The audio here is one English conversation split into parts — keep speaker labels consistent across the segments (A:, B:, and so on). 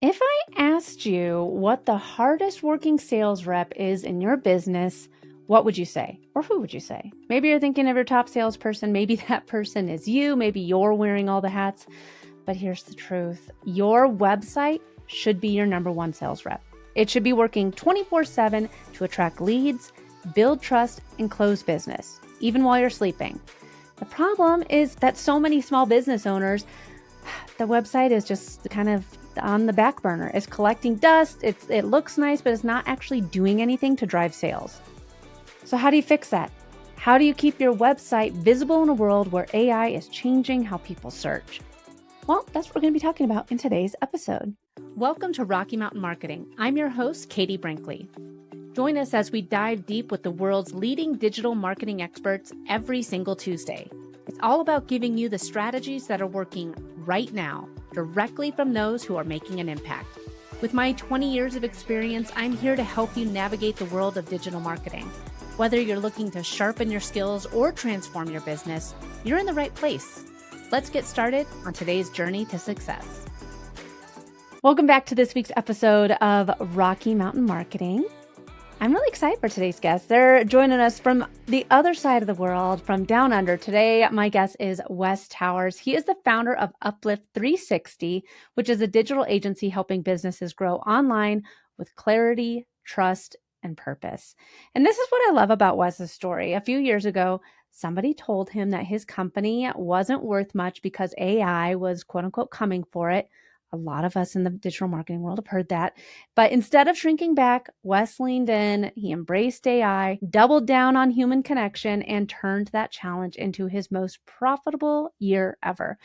A: If I asked you what the hardest working sales rep is in your business, what would you say? Or who would you say? Maybe you're thinking of your top salesperson. Maybe that person is you. Maybe you're wearing all the hats. But here's the truth. Your website should be your number one sales rep. It should be working 24/7 to attract leads, build trust, and close business, even while you're sleeping. The problem is that so many small business owners, the website is just kind of on the back burner. It's collecting dust. It looks nice, but it's not actually doing anything to drive sales. So how do you fix that? How do you keep your website visible in a world where AI is changing how people search? Well, that's what we're going to be talking about in today's episode. Welcome to Rocky Mountain Marketing. I'm your host, Katie Brinkley. Join us as we dive deep with the world's leading digital marketing experts every single Tuesday. It's all about giving you the strategies that are working right now, directly from those who are making an impact. With my 20 years of experience, I'm here to help you navigate the world of digital marketing. Whether you're looking to sharpen your skills or transform your business, you're in the right place. Let's get started on today's journey to success. Welcome back to this week's episode of Rocky Mountain Marketing. I'm really excited for today's guest. They're joining us from the other side of the world, from down under. Today, my guest is Wes Towers. He is the founder of Uplift 360, which is a digital agency helping businesses grow online with clarity, trust, and purpose. And this is what I love about Wes's story. A few years ago, somebody told him that his company wasn't worth much because AI was quote unquote coming for it. A lot of us in the digital marketing world have heard that. But instead of shrinking back, Wes leaned in, he embraced AI, doubled down on human connection, and turned that challenge into his most profitable year ever.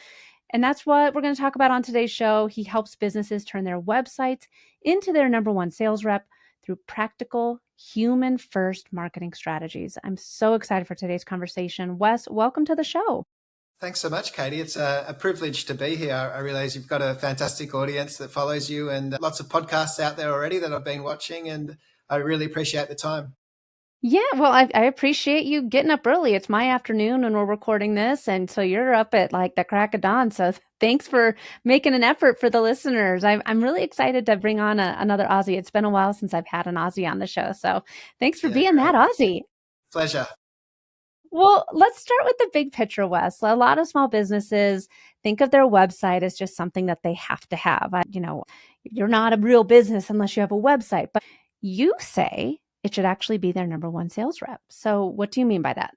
A: And that's what we're going to talk about on today's show. He helps businesses turn their websites into their number one sales rep through practical, human-first marketing strategies. I'm so excited for today's conversation. Wes, welcome to the show.
B: Thanks so much, Katie. It's a privilege to be here. I realize you've got a fantastic audience that follows you and lots of podcasts out there already that I've been watching, and I really appreciate the time.
A: Yeah, well, I appreciate you getting up early. It's my afternoon when we're recording this, and so you're up at like the crack of dawn. So thanks for making an effort for the listeners. I'm really excited to bring on another Aussie. It's been a while since I've had an Aussie on the show, so thanks for being
B: Great.
A: that Aussie.
B: Pleasure.
A: Well, let's start with the big picture, Wes. A lot of small businesses think of their website as just something that they have to have. You're not a real business unless you have a website, but you say it should actually be their number one sales rep. So what do you mean by that?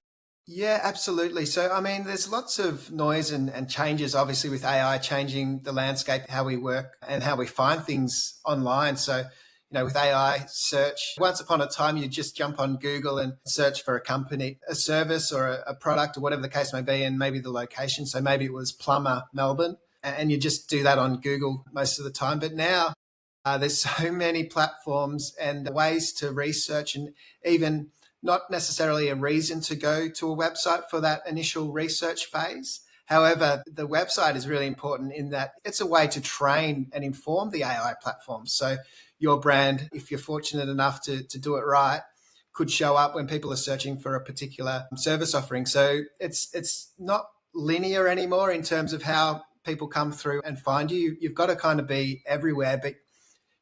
B: Yeah, absolutely. So, there's lots of noise and changes, obviously, with AI changing the landscape, how we work and how we find things online. So, with AI search, once upon a time, you just jump on Google and search for a company, a service or a product or whatever the case may be, and maybe the location. So maybe it was Plumber, Melbourne, and you just do that on Google most of the time. But now there's so many platforms and ways to research, and even not necessarily a reason to go to a website for that initial research phase. However, the website is really important in that it's a way to train and inform the AI platforms. So your brand, if you're fortunate enough to do it right, could show up when people are searching for a particular service offering. So it's not linear anymore in terms of how people come through and find you. You've got to kind of be everywhere, but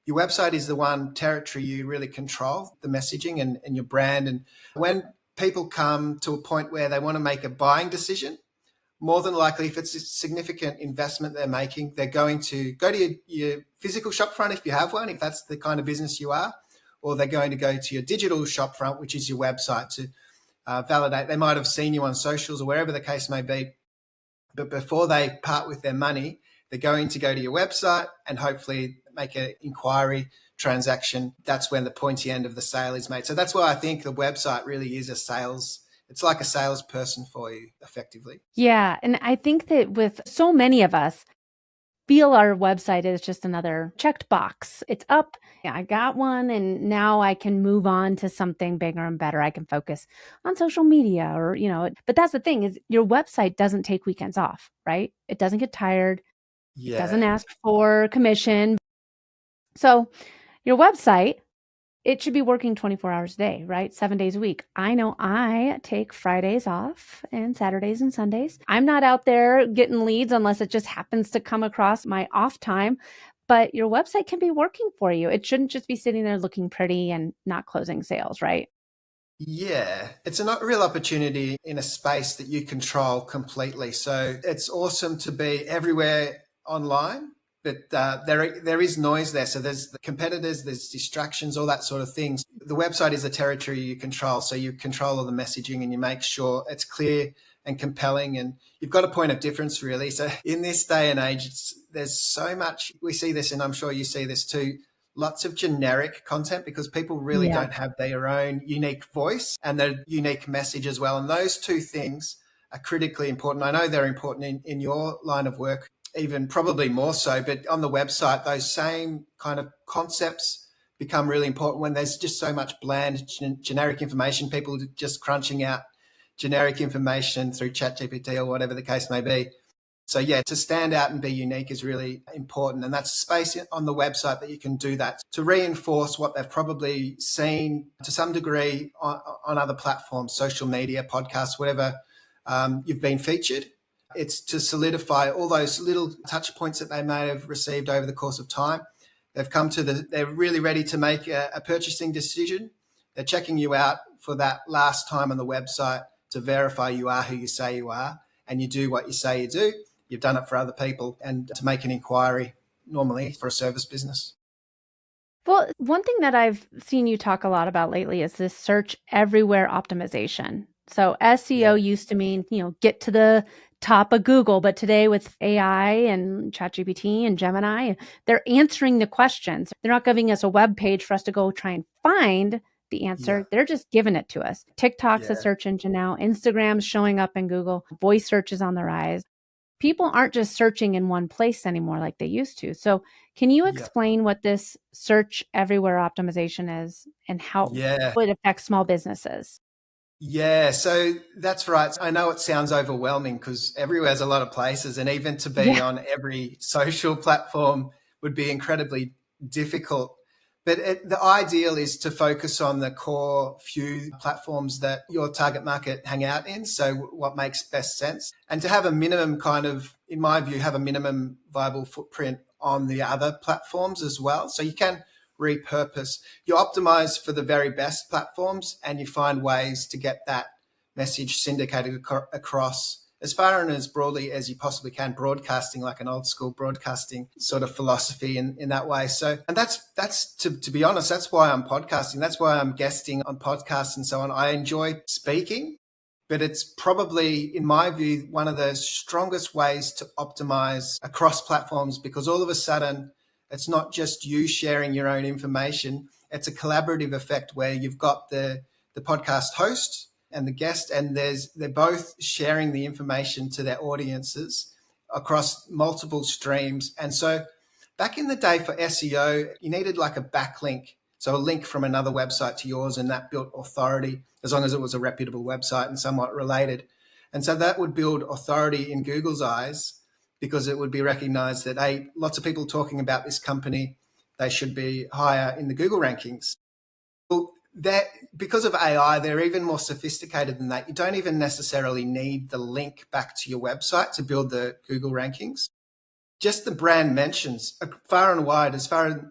B: your website is the one territory you really control, the messaging and your brand. And when people come to a point where they want to make a buying decision, more than likely, if it's a significant investment they're making, they're going to go to your physical shop front if you have one, if that's the kind of business you are, or they're going to go to your digital shop front, which is your website, to validate. They might have seen you on socials or wherever the case may be. But before they part with their money, they're going to go to your website and hopefully make an inquiry transaction. That's when the pointy end of the sale is made. So that's why I think the website really is it's like a salesperson for you, effectively.
A: Yeah. And I think that with so many of us feel our website is just another checked box. It's up. Yeah, I got one. And now I can move on to something bigger and better. I can focus on social media but that's the thing is your website doesn't take weekends off, right? It doesn't get tired. It doesn't ask for commission. So your website, it should be working 24 hours a day, right? 7 days a week. I know I take Fridays off and Saturdays and Sundays. I'm not out there getting leads unless it just happens to come across my off time. but your website can be working for you. It shouldn't just be sitting there looking pretty and not closing sales, right?
B: Yeah, it's a not real opportunity in a space that you control completely. So it's awesome to be everywhere online, but there is noise there. So there's the competitors, there's distractions, all that sort of things. The website is a territory you control, so you control all the messaging and you make sure it's clear and compelling, and you've got a point of difference really. So in this day and age, there's so much. We see this, and I'm sure you see this too, lots of generic content because people really
A: Yeah.
B: don't have their own unique voice and their unique message as well. And those two things are critically important. I know they're important in your line of work, even probably more so, but on the website, those same kind of concepts become really important when there's just so much bland generic information, people just crunching out generic information through ChatGPT or whatever the case may be. So yeah, to stand out and be unique is really important. And that's space on the website that you can do that to reinforce what they've probably seen to some degree on other platforms, social media, podcasts, whatever you've been featured. It's to solidify all those little touch points that they may have received over the course of time. They're really ready to make a purchasing decision. They're checking you out for that last time on the website to verify you are who you say you are and you do what you say you do. You've done it for other people and to make an inquiry normally for a service business.
A: Well, one thing that I've seen you talk a lot about lately is this search everywhere optimization. So SEO
B: Yeah,
A: used to mean, get to the top of Google, but today with AI and ChatGPT and Gemini, they're answering the questions. They're not giving us a web page for us to go try and find the
B: yeah,
A: answer. They're just giving it to us. TikTok's a
B: yeah,
A: search engine now. Instagram's showing up in Google. Voice search is on the rise. People aren't just searching in one place anymore like they used to. So, can you
B: yeah,
A: explain what this search everywhere optimization is and how
B: yeah.
A: it affects small businesses?
B: Yeah, so that's right. I know it sounds overwhelming because everywhere's a lot of places, and even to be
A: Yeah.
B: on every social platform would be incredibly difficult. But the ideal is to focus on the core few platforms that your target market hang out in. So, what makes best sense, and to have a minimum kind of, in my view, have a minimum viable footprint on the other platforms as well. So, you can repurpose. You optimize for the very best platforms and you find ways to get that message syndicated across as far and as broadly as you possibly can, broadcasting like an old school broadcasting sort of philosophy in that way. So, and that's to be honest, that's why I'm podcasting. That's why I'm guesting on podcasts and so on. I enjoy speaking, but it's probably, in my view, one of the strongest ways to optimize across platforms because all of a sudden it's not just you sharing your own information. It's a collaborative effect where you've got the podcast host and the guest, and they're both sharing the information to their audiences across multiple streams. And so back in the day for SEO, you needed like a backlink, so a link from another website to yours, and that built authority as long as it was a reputable website and somewhat related. And so that would build authority in Google's eyes because it would be recognized that, hey, lots of people talking about this company, they should be higher in the Google rankings. Well, that because of AI, they're even more sophisticated than that. You don't even necessarily need the link back to your website to build the Google rankings. Just the brand mentions far and wide, as wide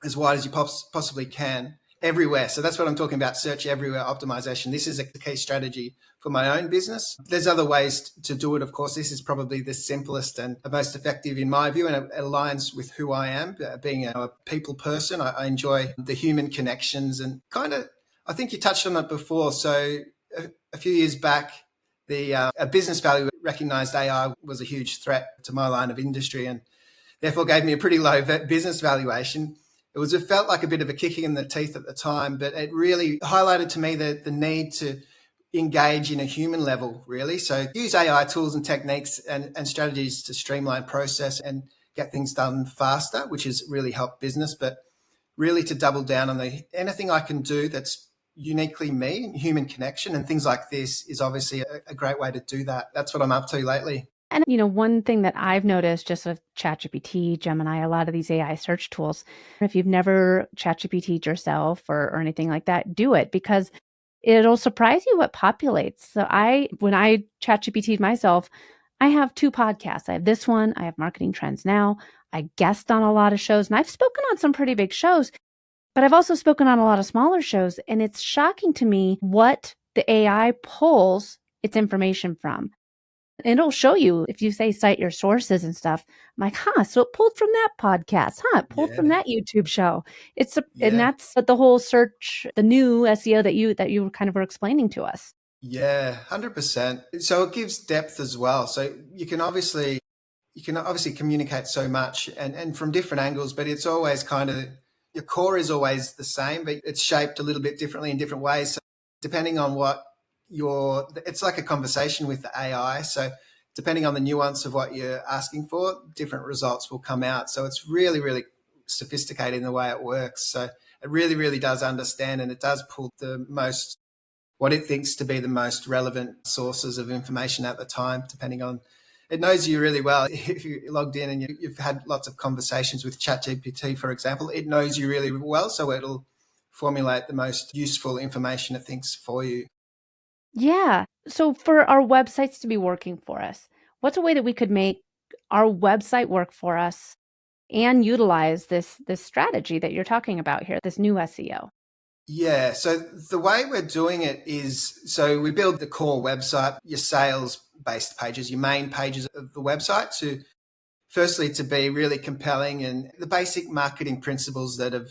B: as you possibly can, everywhere. So that's what I'm talking about, search everywhere optimization. This is a key strategy for my own business. There's other ways to do it, of course. This is probably the simplest and the most effective in my view, and it aligns with who I am, being a people person. I enjoy the human connections and kind of, I think you touched on it before. So a few years back, a business value recognized AI was a huge threat to my line of industry and therefore gave me a pretty low business valuation. It felt like a bit of a kicking in the teeth at the time, but it really highlighted to me the need to engage in a human level, really. So use AI tools and techniques and strategies to streamline process and get things done faster, which has really helped business, but really to double down on anything I can do that's uniquely me, human connection, and things like this is obviously a great way to do that. That's what I'm up to lately.
A: And, one thing that I've noticed just with ChatGPT, Gemini, a lot of these AI search tools, if you've never ChatGPT'd yourself or anything like that, do it because it'll surprise you what populates. So when I ChatGPT'd myself, I have two podcasts. I have this one, I have Marketing Trends Now. I guest on a lot of shows, and I've spoken on some pretty big shows, but I've also spoken on a lot of smaller shows. And it's shocking to me what the AI pulls its information from. And it'll show you if you say cite your sources and stuff. I'm like, so it pulled from that podcast, it pulled from
B: Yeah.
A: that YouTube show. And
B: Yeah.
A: that's the whole search, the new SEO that you kind of were explaining to us.
B: Yeah, 100%. So it gives depth as well. So you can obviously communicate so much and from different angles, but it's always kind of your core is always the same, but it's shaped a little bit differently in different ways. So depending on it's like a conversation with the AI. So depending on the nuance of what you're asking for, different results will come out. So it's really, really sophisticated in the way it works. So it really, really does understand, and it does pull what it thinks to be the most relevant sources of information at the time, depending on, it knows you really well. If you logged in and you've had lots of conversations with ChatGPT, for example, it knows you really well. So it'll formulate the most useful information it thinks for you.
A: Yeah. So for our websites to be working for us, what's a way that we could make our website work for us and utilize this strategy that you're talking about here, this new SEO?
B: Yeah. So the way we're doing it is, so we build the core website, your sales based pages, your main pages of the website to firstly to be really compelling and the basic marketing principles that have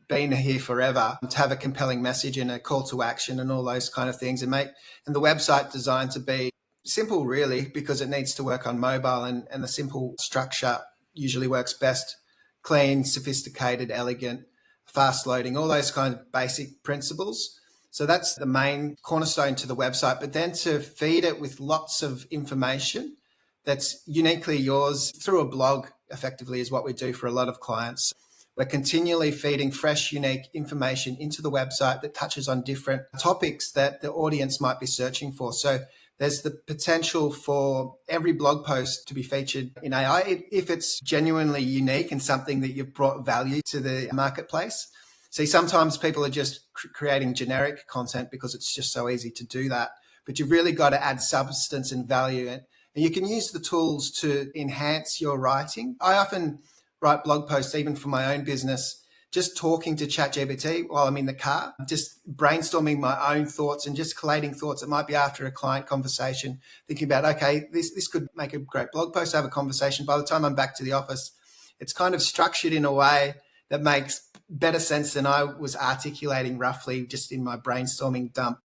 B: been here forever, to have a compelling message and a call to action and all those kind of things, and the website designed to be simple really, because it needs to work on mobile, and the simple structure usually works best. Clean, sophisticated, elegant, fast loading, all those kind of basic principles. So that's the main cornerstone to the website. But then to feed it with lots of information that's uniquely yours through a blog, effectively, is what we do for a lot of clients. We're continually feeding fresh, unique information into the website that touches on different topics that the audience might be searching for. So there's the potential for every blog post to be featured in AI if it's genuinely unique and something that you've brought value to the marketplace. See, sometimes people are just creating generic content because it's just so easy to do that. But you've really got to add substance and value. And you can use the tools to enhance your writing. I often write blog posts, even for my own business, just talking to ChatGPT while I'm in the car, just brainstorming my own thoughts and just collating thoughts. It might be after a client conversation, thinking about, okay, this could make a great blog post, have a conversation. By the time I'm back to the office, it's kind of structured in a way that makes better sense than I was articulating roughly just in my brainstorming dump,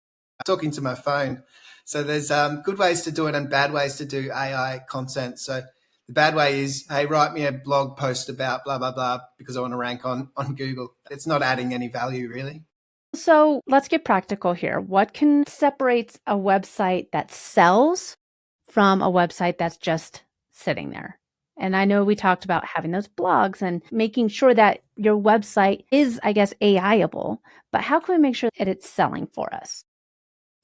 B: talking to my phone. So there's good ways to do it and bad ways to do AI content. So the bad way is, hey, write me a blog post about blah, blah, blah, because I want to rank on Google. It's not adding any value, really.
A: So let's get practical here. What can separate a website that sells from a website that's just sitting there? And I know we talked about having those blogs and making sure that your website is, I guess, AI-able, but how can we make sure that it's selling for us?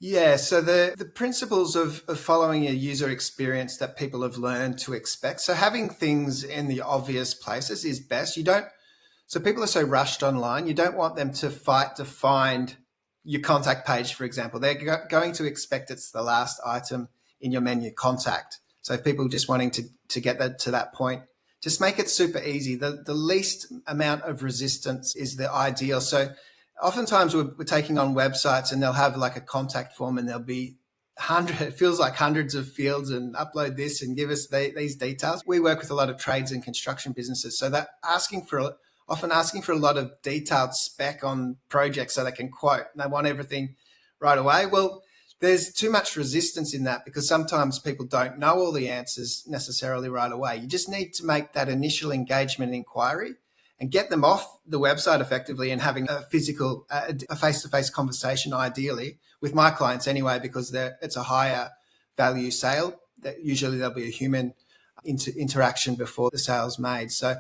B: Yeah, so the principles of following a user experience that people have learned to expect. So having things in the obvious places is best. So people are so rushed online, you don't want them to fight to find your contact page, for example. They're going to expect it's the last item in your menu, contact. So if people just wanting to get that to that point, just make it super easy. The least amount of resistance is the ideal. So oftentimes we're taking on websites and they'll have like a contact form and there'll be it feels like hundreds of fields, and upload this and give us these details. We work with a lot of trades and construction businesses, so that often asking for a lot of detailed spec on projects so they can quote, and they want everything right away. Well, there's too much resistance in that because sometimes people don't know all the answers necessarily right away. You just need to make that initial engagement inquiry and get them off the website effectively and having a physical, a face-to-face conversation, ideally, with my clients anyway, because it's a higher value sale. That usually there'll be a human interaction before the sale's made. So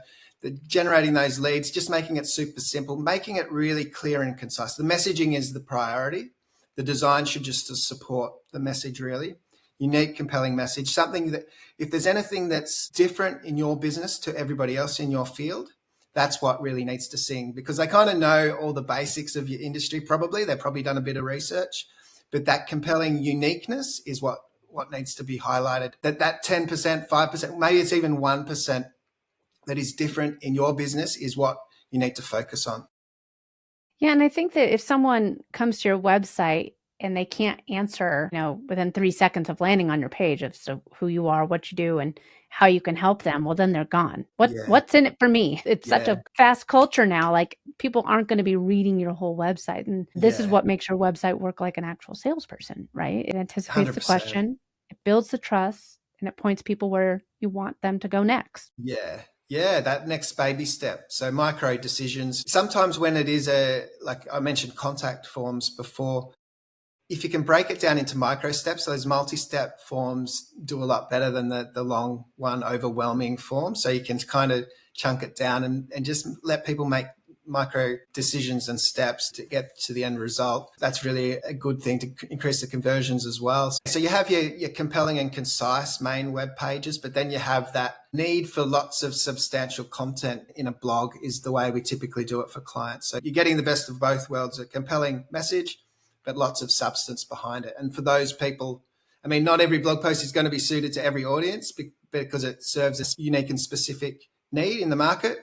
B: generating those leads, just making it super simple, making it really clear and concise. The messaging is the priority. The design should just support the message, really. Unique, compelling message, something that if there's anything that's different in your business to everybody else in your field, that's what really needs to sing, because they kind of know all the basics of your industry. Probably they've probably done a bit of research, but that compelling uniqueness is what needs to be highlighted. That 10%, 5%, maybe it's even 1% that is different in your business is what you need to focus on.
A: Yeah, and I think that if someone comes to your website and they can't answer, within 3 seconds of landing on your page of so who you are, what you do, and how you can help them, well, then they're gone.
B: Yeah,
A: What's in it for me? It's such
B: yeah,
A: a fast culture now, like, people aren't gonna be reading your whole website, and this is
B: yeah,
A: what makes your website work like an actual salesperson, right? It anticipates the
B: 100%.
A: question, it builds the trust, and it points people where you want them to go next.
B: Yeah. Yeah, that next baby step. So micro decisions. Sometimes when it is like I mentioned contact forms before, if you can break it down into micro steps, those multi-step forms do a lot better than the long one overwhelming form. So you can kind of chunk it down and just let people make micro decisions and steps to get to the end result. That's really a good thing to increase the conversions as well. So you have your compelling and concise main web pages, but then you have that need for lots of substantial content in a blog is the way we typically do it for clients. So you're getting the best of both worlds, a compelling message, but lots of substance behind it. And for those people, I mean, not every blog post is going to be suited to every audience because it serves a unique and specific need in the market.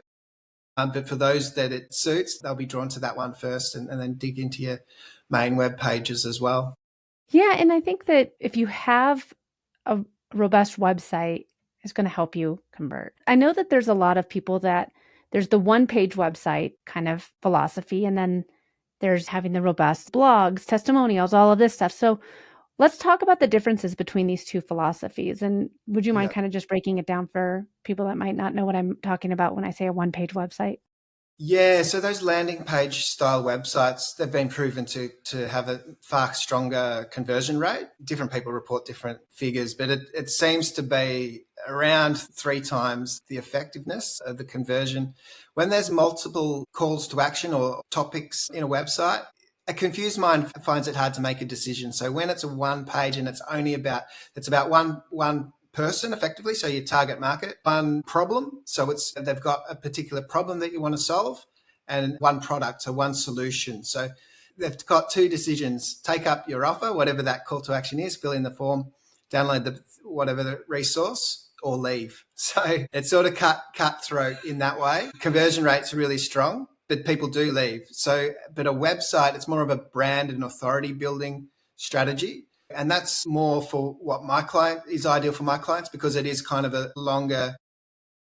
B: But for those that it suits, they'll be drawn to that one first and then dig into your main web pages as well.
A: Yeah, and I think that if you have a robust website, it's going to help you convert. I know that there's a lot of people that there's the one page website kind of philosophy, and then there's having the robust blogs, testimonials, all of this stuff. So let's talk about the differences between these two philosophies. And would you mind
B: Yeah.
A: kind of just breaking it down for people that might not know what I'm talking about when I say a one page website?
B: Yeah, so those landing page style websites, they've been proven to have a far stronger conversion rate. Different people report different figures, but it seems to be around 3 times the effectiveness of the conversion. When there's multiple calls to action or topics in a website, a confused mind finds it hard to make a decision. So when it's a one page and it's about one person effectively, so your target market, one problem, so they've got a particular problem that you want to solve, and one product, so one solution. So they've got 2 decisions: take up your offer, whatever that call to action is, fill in the form, download whatever the resource, or leave. So it's sort of cutthroat in that way. Conversion rates are really strong, but people do leave. So but a website, it's more of a brand and authority building strategy. And that's more for what my client is ideal for my clients, because it is kind of a longer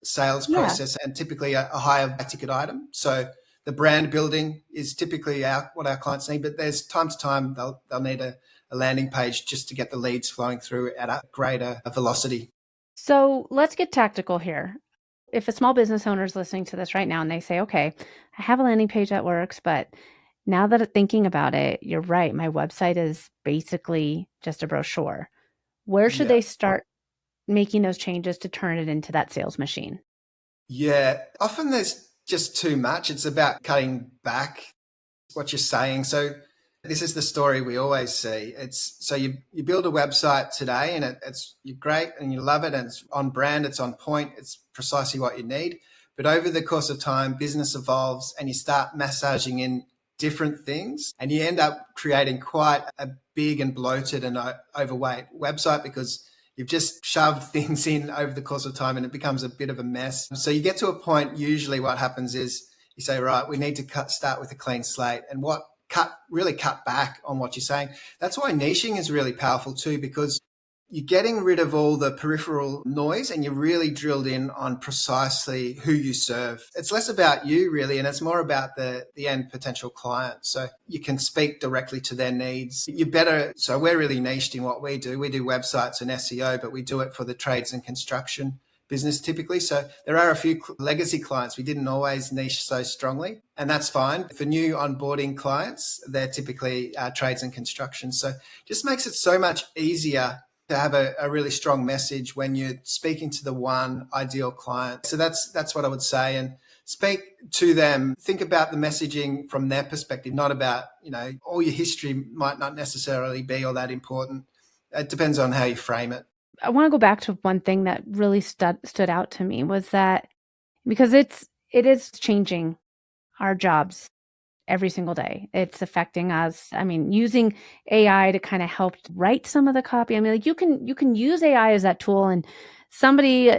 B: sales
A: Yeah.
B: process and typically a higher ticket item. So the brand building is typically what our clients need, but there's time to time they'll need a landing page just to get the leads flowing through at a greater velocity.
A: So let's get tactical here. If a small business owner is listening to this right now and they say, okay, I have a landing page that works, but now that I'm thinking about it, you're right. My website is basically just a brochure. Where should
B: Yeah.
A: they start making those changes to turn it into that sales machine?
B: Yeah. Often there's just too much. It's about cutting back what you're saying. So this is the story we always see. It's so you build a website today and it's you're great and you love it and it's on brand, it's on point, it's precisely what you need. But over the course of time, business evolves and you start massaging in different things and you end up creating quite a big and bloated and overweight website because you've just shoved things in over the course of time and it becomes a bit of a mess. So you get to a point, usually what happens is you say, right, we need to start with a clean slate and really cut back on what you're saying. That's why niching is really powerful too, because you're getting rid of all the peripheral noise and you're really drilled in on precisely who you serve. It's less about you really, and it's more about the end potential client. So you can speak directly to their needs. You're better. So we're really niched in what we do. We do websites and SEO, but we do it for the trades and construction business typically. So there are a few legacy clients we didn't always niche so strongly, and that's fine. For new onboarding clients, they're typically trades and construction. So just makes it so much easier to have a really strong message when you're speaking to the one ideal client. So that's what I would say. And speak to them. Think about the messaging from their perspective, not about, all your history might not necessarily be all that important. It depends on how you frame it.
A: I want to go back to one thing that really stood out to me was that because it is changing our jobs every single day. It's affecting us. I mean, using AI to kind of help write some of the copy. I mean, like you can use AI as that tool and somebody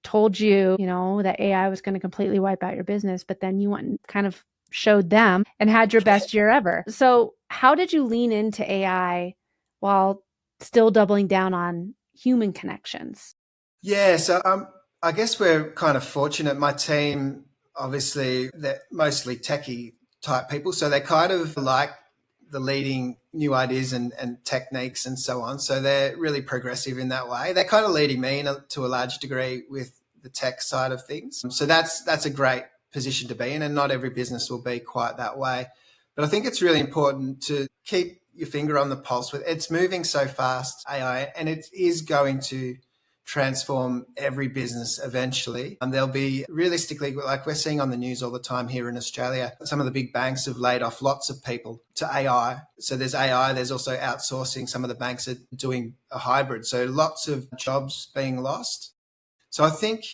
A: told you, that AI was going to completely wipe out your business, but then you went and kind of showed them and had your best year ever. So how did you lean into AI while still doubling down on human connections?
B: Yeah, so I guess we're kind of fortunate. My team, obviously, they're mostly techie type people, so they kind of like the leading new ideas and techniques and so on. So they're really progressive in that way. They're kind of leading me to a large degree with the tech side of things. So that's a great position to be in, and not every business will be quite that way. But I think it's really important to keep your finger on the pulse with it's moving so fast, AI, and it is going to transform every business eventually. There'll be realistically, like we're seeing on the news all the time here in Australia, some of the big banks have laid off lots of people to AI. So there's AI, there's also outsourcing. Some of the banks are doing a hybrid. So lots of jobs being lost. So I think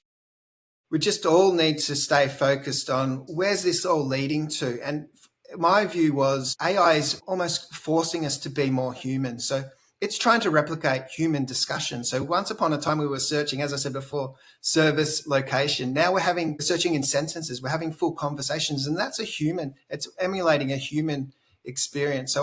B: we just all need to stay focused on where's this all leading to. And my view was AI is almost forcing us to be more human. So it's trying to replicate human discussion. So once upon a time, we were searching, as I said before, service, location. Now we're searching in sentences. We're having full conversations, and that's it's emulating a human experience.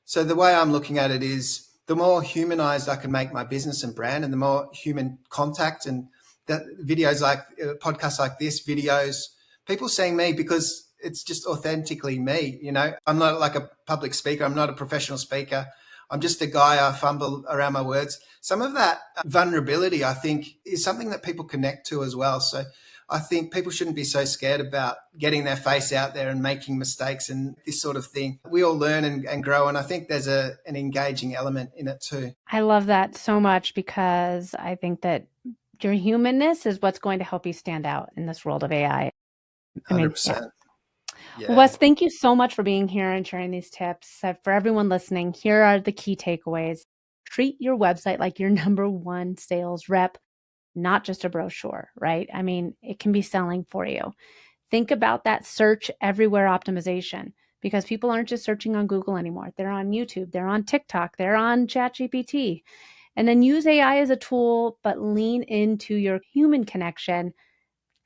B: So the way I'm looking at it is the more humanized I can make my business and brand, and the more human contact and that videos like podcasts like this, videos, people seeing me because it's just authentically me. I'm not like a public speaker. I'm not a professional speaker. I'm just a guy. I fumble around my words. Some of that vulnerability, I think, is something that people connect to as well. So I think people shouldn't be so scared about getting their face out there and making mistakes and this sort of thing. We all learn and grow, and I think there's an engaging element in it too.
A: I love that so much because I think that your humanness is what's going to help you stand out in this world of AI.
B: 100%. Yeah.
A: Well, Wes, thank you so much for being here and sharing these tips. For everyone listening, here are the key takeaways. Treat your website like your number one sales rep, not just a brochure, right? It can be selling for you. Think about that search everywhere optimization, because people aren't just searching on Google anymore. They're on YouTube, they're on TikTok, they're on ChatGPT. And then use AI as a tool, but lean into your human connection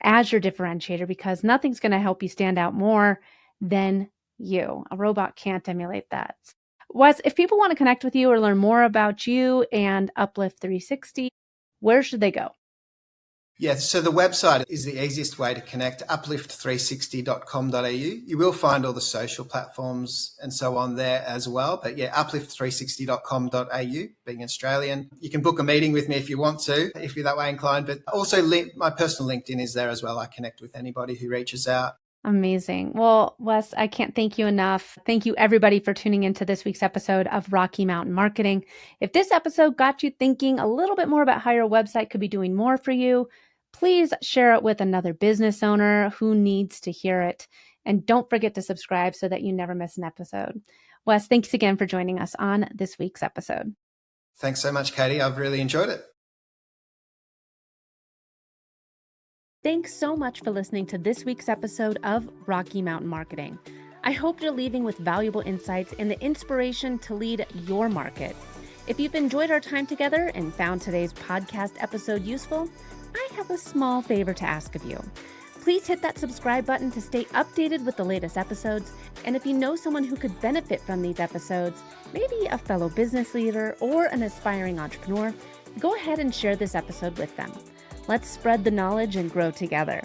A: as your differentiator, because nothing's going to help you stand out more than you. A robot can't emulate that. Wes, if people want to connect with you or learn more about you and Uplift 360, where should they go?
B: Yeah, so the website is the easiest way to connect, uplift360.com.au. You will find all the social platforms and so on there as well. But yeah, uplift360.com.au, being Australian. You can book a meeting with me if you want to, if you're that way inclined. But also my personal LinkedIn is there as well. I connect with anybody who reaches out.
A: Amazing. Well, Wes, I can't thank you enough. Thank you, everybody, for tuning into this week's episode of Rocky Mountain Marketing. If this episode got you thinking a little bit more about how your website could be doing more for you, please share it with another business owner who needs to hear it. And don't forget to subscribe so that you never miss an episode. Wes, thanks again for joining us on this week's episode.
B: Thanks so much, Katie. I've really enjoyed it.
A: Thanks so much for listening to this week's episode of Rocky Mountain Marketing. I hope you're leaving with valuable insights and the inspiration to lead your market. If you've enjoyed our time together and found today's podcast episode useful, I have a small favor to ask of you. Please hit that subscribe button to stay updated with the latest episodes. And if you know someone who could benefit from these episodes, maybe a fellow business leader or an aspiring entrepreneur, go ahead and share this episode with them. Let's spread the knowledge and grow together.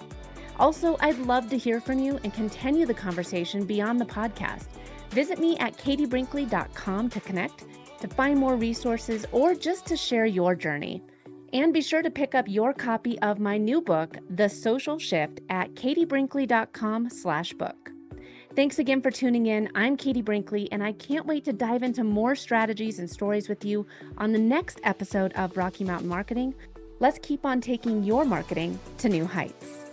A: Also, I'd love to hear from you and continue the conversation beyond the podcast. Visit me at katiebrinkley.com to connect, to find more resources, or just to share your journey. And be sure to pick up your copy of my new book, The Social Shift, at katiebrinkley.com/book. Thanks again for tuning in. I'm Katie Brinkley, and I can't wait to dive into more strategies and stories with you on the next episode of Rocky Mountain Marketing. Let's keep on taking your marketing to new heights.